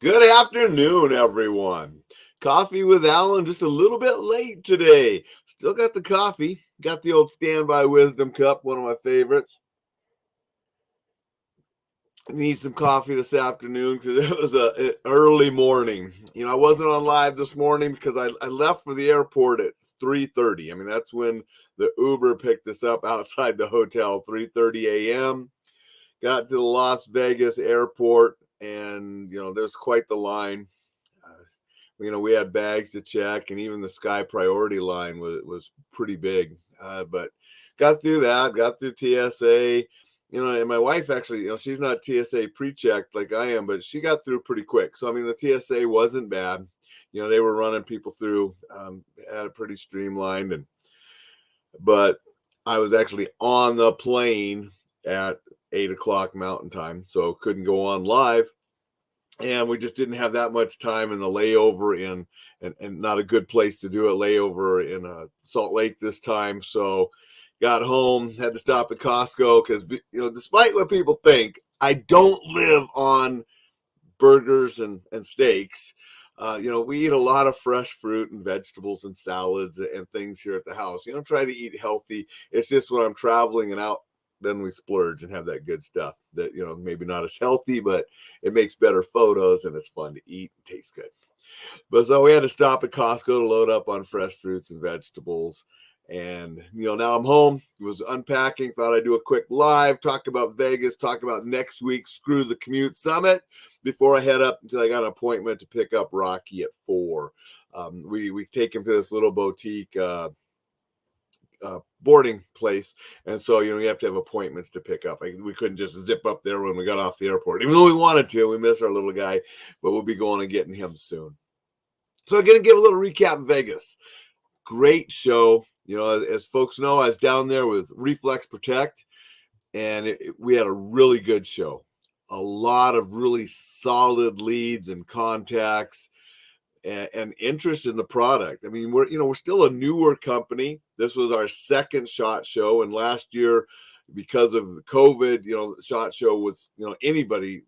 Good afternoon, everyone. Coffee with Alain, just a little bit late today. Still got the coffee. Got the old standby wisdom cup, one of my favorites. Need some coffee this afternoon because it was an early morning. I wasn't on live this morning because I left for the airport at 3:30. I mean, that's when the Uber picked us up outside the hotel, 3:30 a.m. Got to the Las Vegas airport, and there's quite the line. We had bags to check, and even the Sky Priority line was pretty big. But got through that, got through TSA. And my wife actually, she's not TSA pre-checked like I am, but she got through pretty quick. So I mean, the TSA wasn't bad. They were running people through, had it pretty streamlined, but I was actually on the plane at 8 o'clock Mountain Time, so couldn't go on live, and we just didn't have that much time in the layover and not a good place to do a layover in Salt Lake this time. So got home, had to stop at Costco because despite what people think, I don't live on burgers and steaks. We eat a lot of fresh fruit and vegetables and salads and things here at the house. Try to eat healthy. It's just when I'm traveling and out, then we splurge and have that good stuff that, maybe not as healthy, but it makes better photos and it's fun to eat and tastes good. But so we had to stop at Costco to load up on fresh fruits and vegetables. And, now I'm home, was unpacking, thought I'd do a quick live, talk about Vegas, talk about next week's Screw the Commute Summit before I head up until I got an appointment to pick up Rocky at 4. We take him to this little boutique boarding place, and so you have to have appointments to pick up. We couldn't just zip up there when we got off the airport, even though we wanted to. We miss our little guy, but we'll be going and getting him soon. So I'm gonna give a little recap of Vegas. Great show. As folks know, I was down there with Reflex Protect, and we had a really good show. A lot of really solid leads and contacts and interest in the product. I mean, we're still a newer company. This was our second SHOT Show, and last year, because of the COVID, SHOT Show was, anybody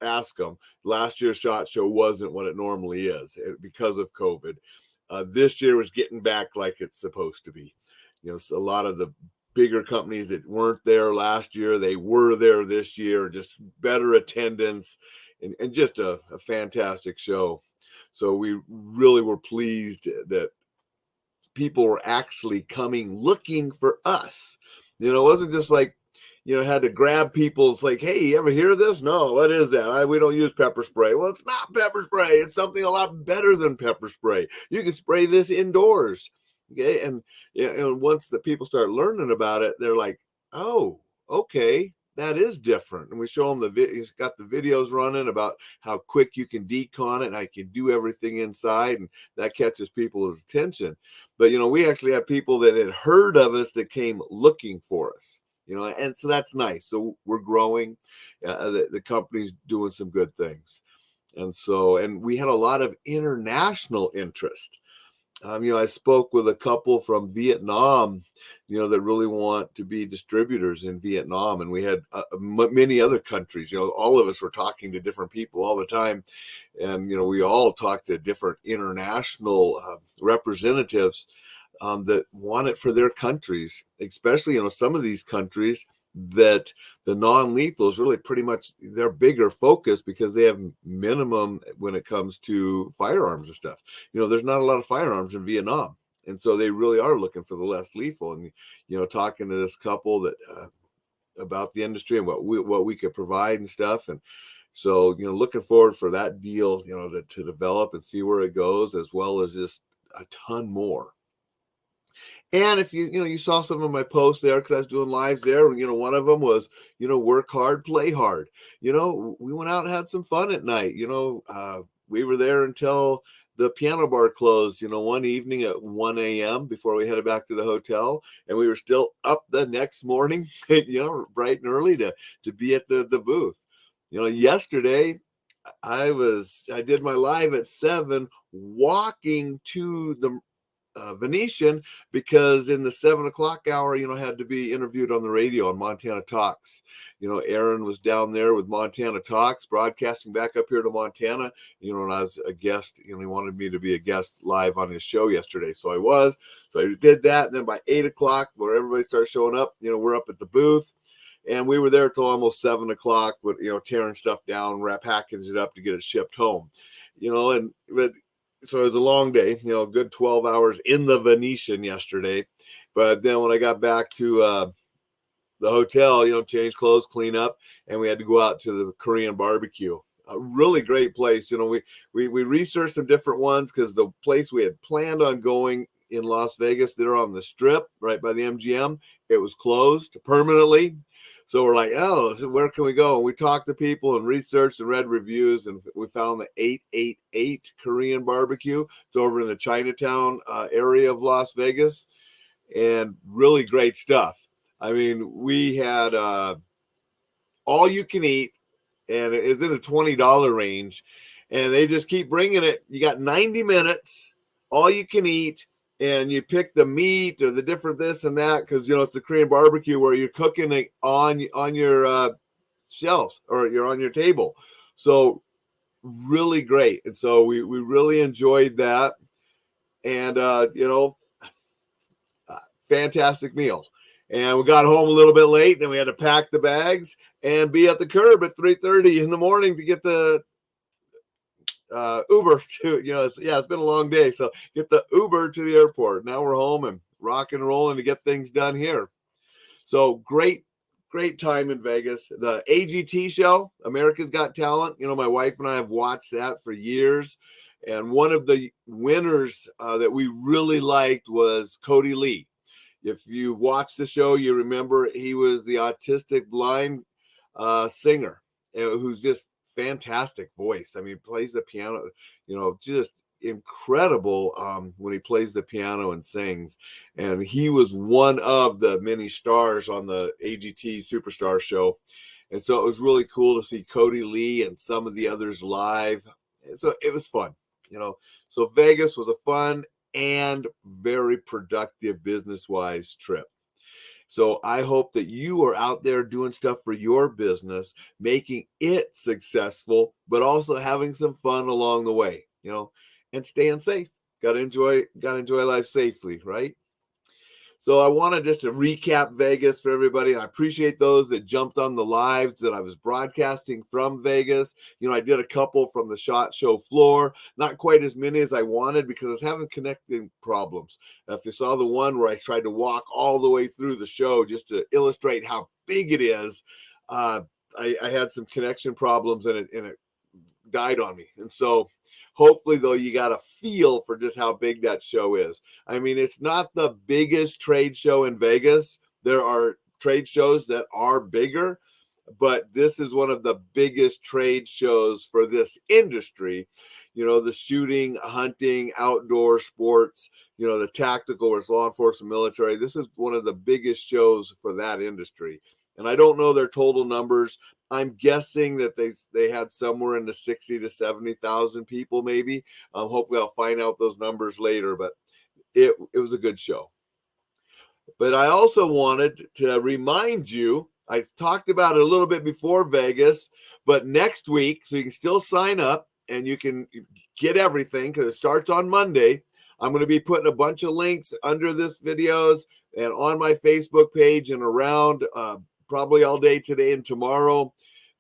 ask them. Last year's SHOT Show wasn't what it normally is because of COVID. This year was getting back like it's supposed to be. A lot of the bigger companies that weren't there last year, they were there this year, just better attendance and just a fantastic show. So we really were pleased that people were actually coming looking for us. It wasn't just like, had to grab people. It's like, hey, you ever hear of this? No, what is that? We don't use pepper spray. Well, it's not pepper spray. It's something a lot better than pepper spray. You can spray this indoors. Okay. And once the people start learning about it, they're like, oh, okay, that is different. And we show them he's got the videos running about how quick you can decon it and how you can do everything inside. And that catches people's attention. But, we actually have people that had heard of us that came looking for us. And so that's nice. So we're growing. The company's doing some good things. And we had a lot of international interest. I spoke with a couple from Vietnam, that really want to be distributors in Vietnam. And we had many other countries, all of us were talking to different people all the time. And, we all talked to different international representatives that want it for their countries, especially, some of these countries that the non-lethal is really pretty much their bigger focus because they have minimum when it comes to firearms and stuff. There's not a lot of firearms in Vietnam. And so they really are looking for the less lethal. And, talking to this couple that about the industry and what we could provide and stuff. And so, looking forward for that deal, to develop and see where it goes, as well as just a ton more. And if you saw some of my posts there, because I was doing lives there, one of them was, work hard, play hard. We went out and had some fun at night. We were there until the piano bar closed, one evening at 1 a.m. before we headed back to the hotel. And we were still up the next morning, bright and early to be at the booth. Yesterday, I did my live at 7, walking to the Venetian because in the 7 o'clock hour, I had to be interviewed on the radio on Montana Talks. Aaron was down there with Montana Talks, broadcasting back up here to Montana, and I was a guest, he wanted me to be a guest live on his show yesterday. So I was, so I did that. And then by 8 o'clock, when everybody started showing up, we're up at the booth. And we were there till almost 7 o'clock with, tearing stuff down, packaging it up to get it shipped home, so it was a long day, good 12 hours in the Venetian yesterday. But then when I got back to the hotel, change clothes, clean up, and we had to go out to the Korean barbecue. A really great place. We researched some different ones because the place we had planned on going in Las Vegas, they're on the Strip right by the MGM. It was closed permanently. So we're like, oh, so where can we go? And we talked to people and researched and read reviews, and we found the 888 Korean barbecue. It's over in the Chinatown area of Las Vegas, and really great stuff. I mean, we had all you can eat, and it's in the $20 range, and they just keep bringing it. You got 90 minutes, all you can eat. And you pick the meat or the different this and that because it's the Korean barbecue where you're cooking it on your shelves or you're on your table. So really great. And so we really enjoyed that. And fantastic meal. And we got home a little bit late. Then we had to pack the bags and be at the curb at 3:30 in the morning to get the Uber to, it's been a long day. So get the Uber to the airport. Now we're home and rock and rolling to get things done here. So great time in Vegas. The AGT show, America's Got Talent. My wife and I have watched that for years. And one of the winners that we really liked was Cody Lee. If you've watched the show, you remember he was the autistic blind singer who's just fantastic voice. I mean, plays the piano, just incredible when he plays the piano and sings. And he was one of the many stars on the AGT Superstar show. And so it was really cool to see Cody Lee and some of the others live. And so it was fun, So Vegas was a fun and very productive business-wise trip. So I hope that you are out there doing stuff for your business, making it successful, but also having some fun along the way, and staying safe. Got to enjoy life safely, right? So I wanted just to recap Vegas for everybody. I appreciate those that jumped on the lives that I was broadcasting from Vegas. I did a couple from the SHOT Show floor, not quite as many as I wanted because I was having connecting problems. If you saw the one where I tried to walk all the way through the show just to illustrate how big it is, I had some connection problems and it died on me. And so hopefully, though, you got a feel for just how big that show is. I mean, it's not the biggest trade show in Vegas. There are trade shows that are bigger, but this is one of the biggest trade shows for this industry. The shooting, hunting, outdoor sports, the tactical, where it's law enforcement, military. This is one of the biggest shows for that industry. And I don't know their total numbers. I'm guessing that they had somewhere in the 60 to 70,000 people, maybe. Hopefully I'll find out those numbers later, but it was a good show. But I also wanted to remind you, I talked about it a little bit before Vegas, but next week, so you can still sign up and you can get everything because it starts on Monday. I'm going to be putting a bunch of links under this videos and on my Facebook page and around probably all day today and tomorrow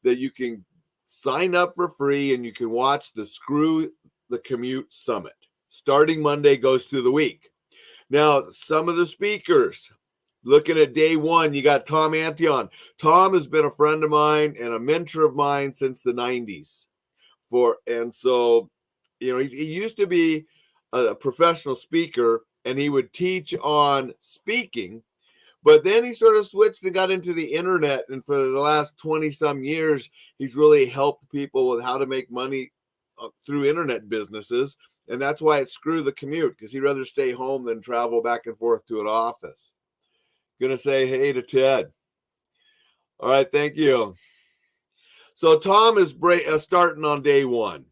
that you can sign up for free and you can watch the Screw the Commute Summit. Starting Monday, goes through the week. Now, some of the speakers, looking at day one, you got Tom Antion. Tom has been a friend of mine and a mentor of mine since the 90s. And so, he used to be a professional speaker and he would teach on speaking. But then he sort of switched and got into the internet. And for the last 20 some years, he's really helped people with how to make money through internet businesses. And that's why it's Screw the Commute, because he'd rather stay home than travel back and forth to an office. Going to say hey to Ted. All right, thank you. So Tom is starting on day one.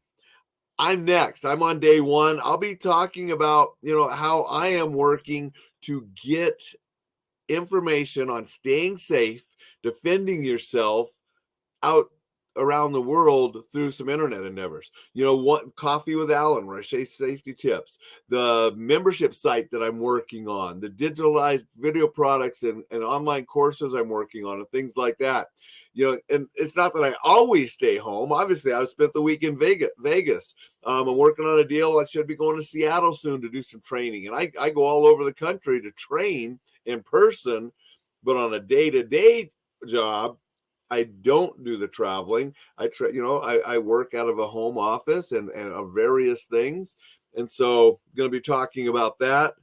I'm next. I'm on day 1. I'll be talking about, how I am working to get information on staying safe, defending yourself out around the world through some internet endeavors. What Coffee with Alain, where I share safety tips, the membership site that I'm working on, the digitalized video products and online courses I'm working on, and things like that. And it's not that I always stay home. Obviously, I've spent the week in Vegas. I'm working on a deal. I should be going to Seattle soon to do some training. And I go all over the country to train in person, but on a day-to-day job, I don't do the traveling. I work out of a home office and of various things. And so going to be talking about that.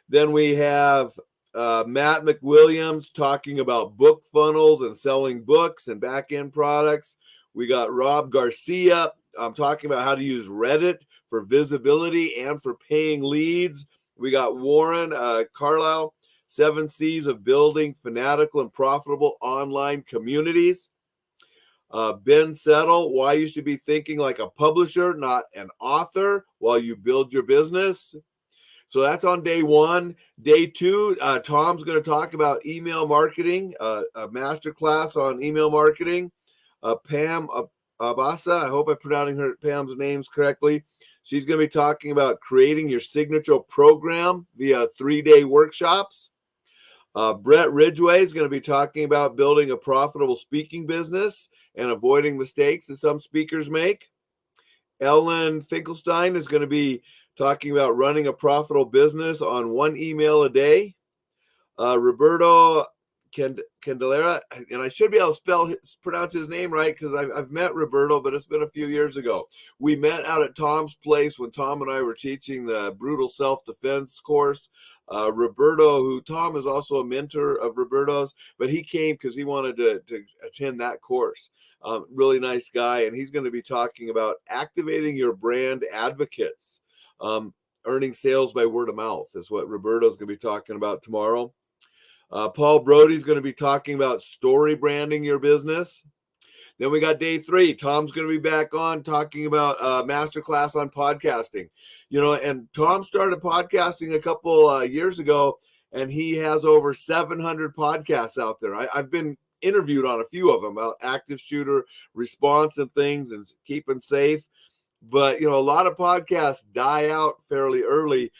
Then we have Matt McWilliams talking about book funnels and selling books and back-end products. We got Rob Garcia talking about how to use Reddit for visibility and for paying leads. We got Warren Carlisle, 7 C's of building fanatical and profitable online communities. Ben Settle, why you should be thinking like a publisher, not an author, while you build your business. So that's on day 1. Day 2, Tom's going to talk about email marketing, a masterclass on email marketing. Pam Abasa, I hope I'm pronouncing Pam's names correctly. She's going to be talking about creating your signature program via 3-day workshops. Brett Ridgway is going to be talking about building a profitable speaking business and avoiding mistakes that some speakers make. Ellen Finkelstein is going to be talking about running a profitable business on 1 email a day. Roberto Candelera, and I should be able to pronounce his name right because I've met Roberto, but it's been a few years ago. We met out at Tom's place when Tom and I were teaching the brutal self-defense course. Roberto, who Tom is also a mentor of Roberto's, but he came because he wanted to attend that course. Really nice guy, and he's going to be talking about activating your brand advocates. Earning sales by word of mouth is what Roberto's going to be talking about tomorrow. Paul Brody's going to be talking about story branding your business. Then we got day 3. Tom's going to be back on talking about masterclass on podcasting. And Tom started podcasting a couple years ago, and he has over 700 podcasts out there. I've been interviewed on a few of them about active shooter response and things and keeping safe. But, a lot of podcasts die out fairly early.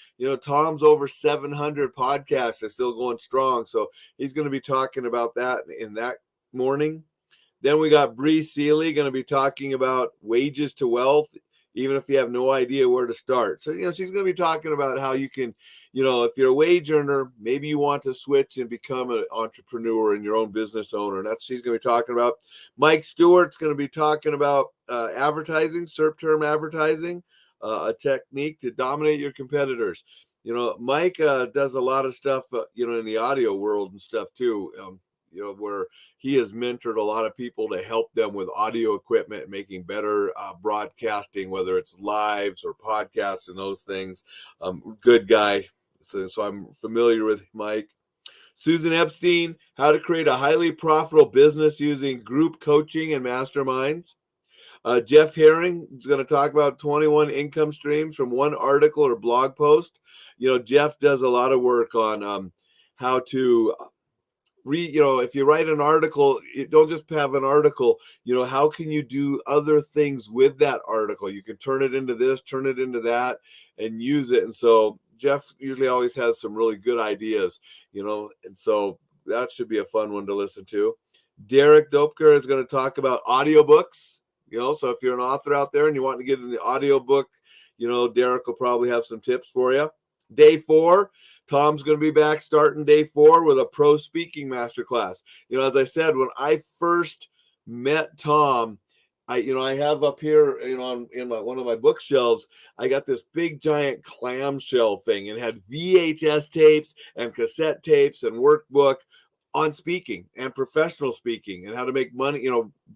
Tom's over 700 podcasts are still going strong. So he's going to be talking about that in that morning. Then we got Bree Seeley going to be talking about wages to wealth, even if you have no idea where to start. So, she's going to be talking about how you can, if you're a wage earner, maybe you want to switch and become an entrepreneur and your own business owner. And that's what she's going to be talking about. Mike Stewart's going to be talking about advertising, SERP term advertising, a technique to dominate your competitors. Mike does a lot of stuff, in the audio world and stuff too, where he has mentored a lot of people to help them with audio equipment and making better broadcasting, whether it's lives or podcasts and those things. Good guy. So I'm familiar with Mike. Susan Epstein, how to create a highly profitable business using group coaching and masterminds. Jeff Herring is going to talk about 21 income streams from one article or blog post. Jeff does a lot of work on how to if you write an article, don't just have an article, how can you do other things with that article? You can turn it into this, turn it into that, and use it. And so Jeff usually always has some really good ideas, and so that should be a fun one to listen to. Derek Dopker is going to talk about audiobooks, so if you're an author out there and you want to get in the audiobook, Derek will probably have some tips for you. Day 4, Tom's going to be back starting day 4 with a pro speaking masterclass. As I said, when I first met Tom, I have up here, in one of my bookshelves, I got this big giant clamshell thing and had VHS tapes and cassette tapes and workbook on speaking and professional speaking and how to make money,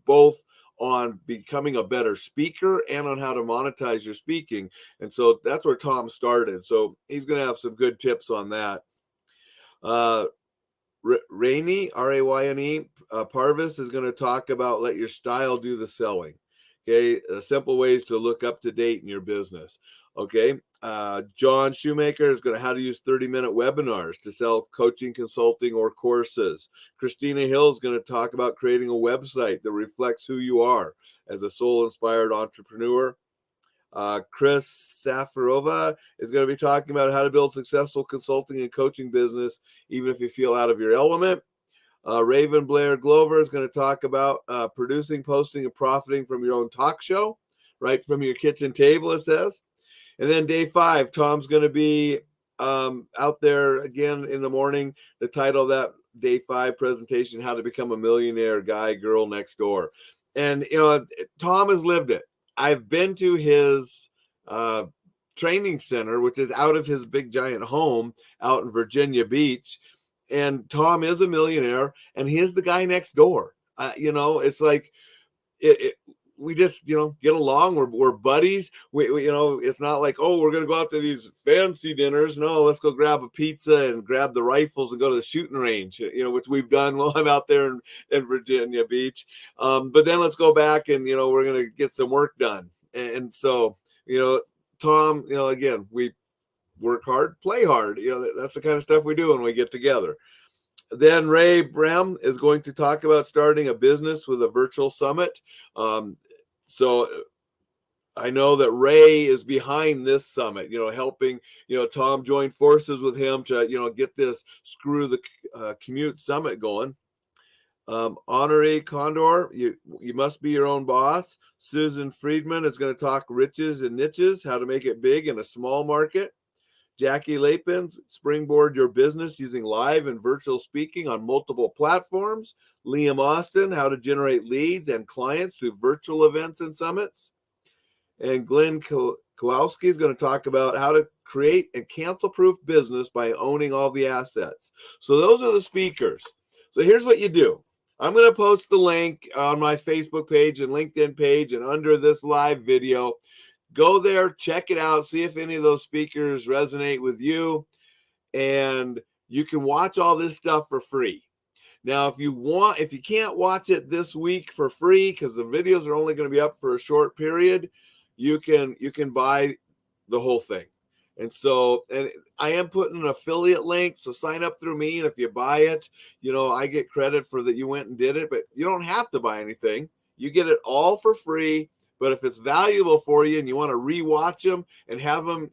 both on becoming a better speaker and on how to monetize your speaking. And so that's where Tom started. So he's going to have some good tips on that. Rainey, Rayne, Parvis is going to talk about let your style do the selling. Okay, simple ways to look up to date in your business. Okay, John Shoemaker is going to how to use 30-minute webinars to sell coaching, consulting, or courses. Christina Hill is going to talk about creating a website that reflects who you are as a soul-inspired entrepreneur. Chris Safarova is going to be talking about how to build successful consulting and coaching business, even if you feel out of your element. Raven Blair Glover is going to talk about producing, posting, and profiting from your own talk show, right from your kitchen table, it says. And then day 5, Tom's going to be out there again in the morning. The title of that day 5 presentation, How to Become a Millionaire Guy, Girl Next Door. And, Tom has lived it. I've been to his training center, which is out of his big giant home out in Virginia Beach. And Tom is a millionaire, and he is the guy next door. It's like we just get along. We're buddies. We it's not like, oh, we're gonna go out to these fancy dinners. No, let's go grab a pizza and grab the rifles and go to the shooting range. Which we've done while I'm out there in Virginia Beach. But then let's go back and we're gonna get some work done. And so Tom, again, we work hard, play hard. That's the kind of stuff we do when we get together. Then Ray Brem is going to talk about starting a business with a virtual summit. So I know that Ray is behind this summit, helping, Tom join forces with him to, get this Screw the Commute Summit going. Honoré Condor, you must be your own boss. Susan Friedman is going to talk riches and niches, how to make it big in a small market. Jackie Lapins, springboard your business using live and virtual speaking on multiple platforms. Liam Austin, how to generate leads and clients through virtual events and summits. And Glenn Kowalski is going to talk about how to create a cancel-proof business by owning all the assets. So those are the speakers. So here's what you do. I'm going to post the link on my Facebook page and LinkedIn page and under this live video. Go there, check it out, see if any of those speakers resonate with you, and you can watch all this stuff for free. Now, if you can't watch it this week for free because the videos are only going to be up for a short period, you can buy the whole thing. And I am putting an affiliate link, so sign up through me, and if you buy it, I get credit for that you went and did it, but you don't have to buy anything. You get it all for free. But if it's valuable for you and you want to rewatch them and have them,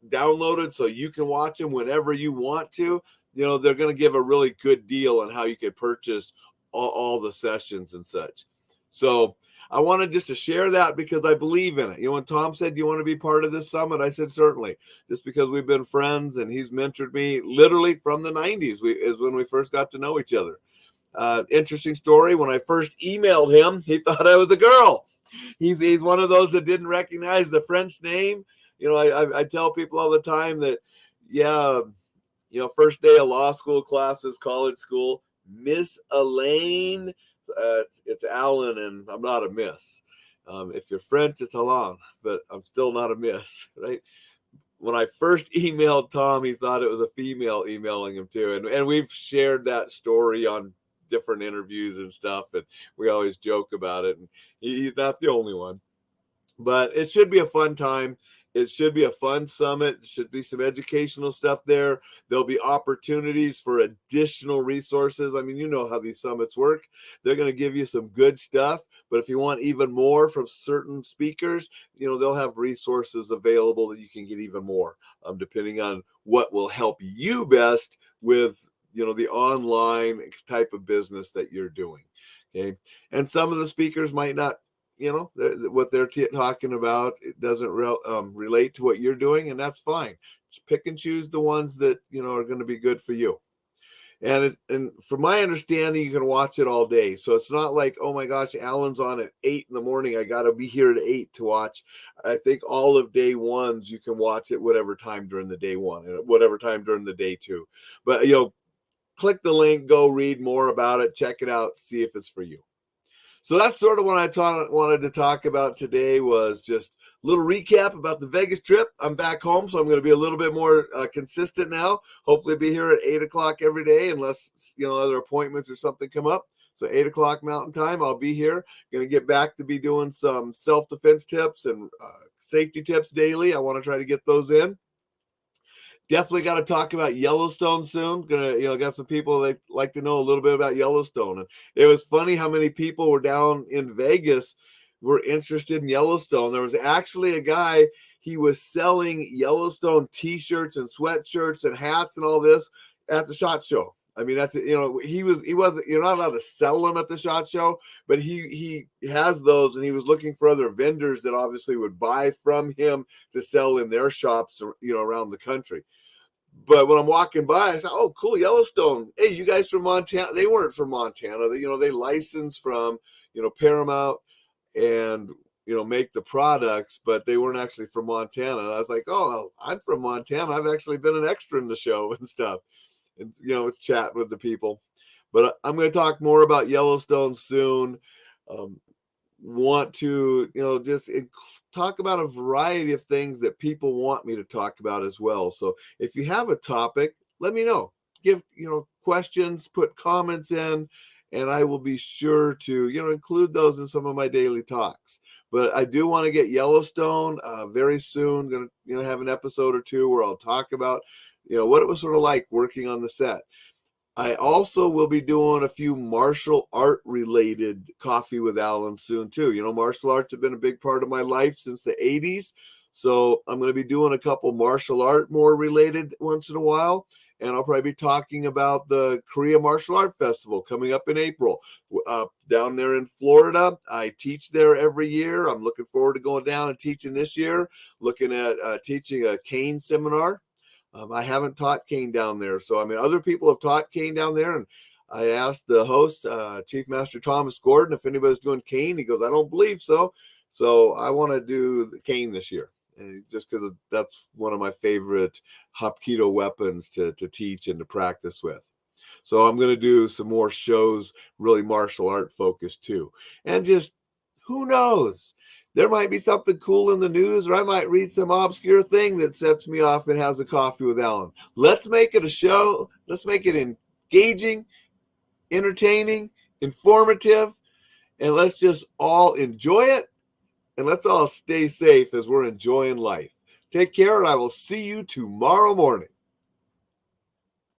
downloaded so you can watch them whenever you want to, they're going to give a really good deal on how you can purchase all the sessions and such. So I wanted just to share that because I believe in it. When Tom said, do you want to be part of this summit? I said, certainly, just because we've been friends and he's mentored me literally from the 90s is when we first got to know each other. Interesting story. When I first emailed him, he thought I was a girl. He's one of those that didn't recognize the French name. I tell people all the time that, first day of law school classes, college school, Miss Alain, it's Alain, and I'm not a miss. If you're French, it's Alain, but I'm still not a miss, right? When I first emailed Tom, he thought it was a female emailing him too. And we've shared that story on different interviews and stuff, and we always joke about it, and he's not the only one. But it should be a fun time. It should be a fun summit. There should be some educational stuff there. There'll be opportunities for additional resources. I mean, you know how these summits work. They're going to give you some good stuff, but if you want even more from certain speakers, they'll have resources available that you can get even more, depending on what will help you best with the online type of business that you're doing. Okay. And some of the speakers might not, what they're talking about, it doesn't relate to what you're doing, and that's fine. Just pick and choose the ones that, are going to be good for you. And from my understanding, you can watch it all day. So it's not like, oh my gosh, Alan's on at 8 in the morning. I got to be here at 8 to watch. I think all of day ones, you can watch it whatever time during the day one and whatever time during the day two. But, click the link, go read more about it, check it out, see if it's for you. So that's sort of what I wanted to talk about today, was just a little recap about the Vegas trip. I'm back home, so I'm going to be a little bit more consistent now. Hopefully be here at 8 o'clock every day, unless, other appointments or something come up. So 8 o'clock Mountain Time, I'll be here. Going to get back to be doing some self-defense tips and safety tips daily. I want to try to get those in. Definitely got to talk about Yellowstone soon. Got some people that like to know a little bit about Yellowstone. And it was funny how many people were down in Vegas were interested in Yellowstone. There was actually a guy, he was selling Yellowstone t-shirts and sweatshirts and hats and all this at the SHOT Show. I mean, he wasn't, you're not allowed to sell them at the SHOT Show, but he has those, and he was looking for other vendors that obviously would buy from him to sell in their shops, around the country. But when I'm walking by, I said, "Oh, cool, Yellowstone. Hey, you guys from Montana?" They weren't from Montana. They licensed from, Paramount and, make the products, but they weren't actually from Montana. And I was like, "Oh, I'm from Montana. I've actually been an extra in the show and stuff." And, it's chatting with the people. But I'm going to talk more about Yellowstone soon. Want to, just talk about a variety of things that people want me to talk about as well. So if you have a topic, let me know. Give, questions, put comments in, and I will be sure to, include those in some of my daily talks. But I do want to get Yellowstone very soon. Going to, have an episode or two where I'll talk about, what it was sort of like working on the set. I also will be doing a few martial art related coffee with Alain soon too. Martial arts have been a big part of my life since the 80s. So I'm going to be doing a couple martial art more related once in a while. And I'll probably be talking about the Korea Martial Art Festival coming up in April down there in Florida. I teach there every year. I'm looking forward to going down and teaching this year, looking at teaching a cane seminar. I haven't taught cane down there. So, other people have taught cane down there. And I asked the host, Chief Master Thomas Gordon, if anybody's doing cane. He goes, "I don't believe so." So I want to do the cane this year. And just because that's one of my favorite Hapkido weapons to teach and to practice with. So I'm going to do some more shows, really martial art focused too. And just, who knows? There might be something cool in the news, or I might read some obscure thing that sets me off and has a coffee with Alain. Let's make it a show. Let's make it engaging, entertaining, informative, and let's just all enjoy it. And let's all stay safe as we're enjoying life. Take care, and I will see you tomorrow morning.